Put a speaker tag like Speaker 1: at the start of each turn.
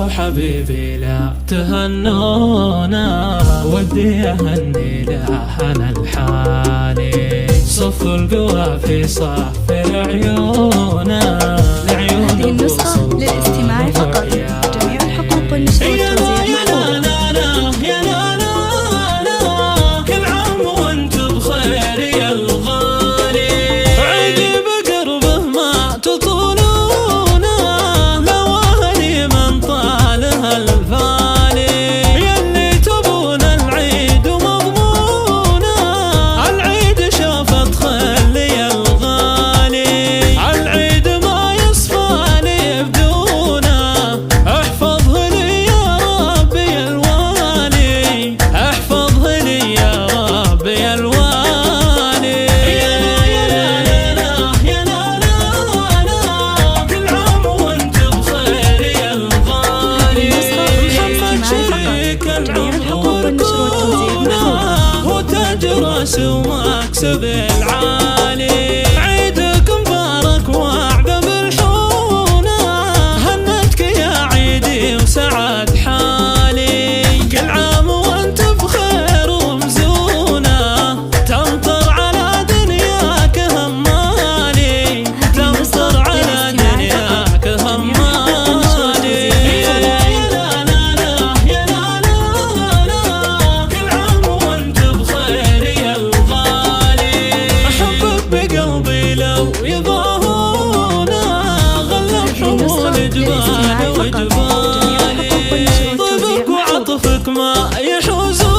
Speaker 1: حبيبي لا تهنونا، ودي أهني لحن الحالي، صف القوى في صف العيون،
Speaker 2: هذه النسخة للاستماع فقط، جميع الحقوق والنشر والتوزيع محفوظة.
Speaker 1: وتجرس ومكسب العالي، عيدك مبارك وعبة بالحونة، هنتك يا عيدي وسعد حالي، كل عام وانت بخير ومزونة، تمطر على دنياك همالي، تمطر على دنياك همالي. جبالي وجبالي، طيبك وعطفك ما يحوزون.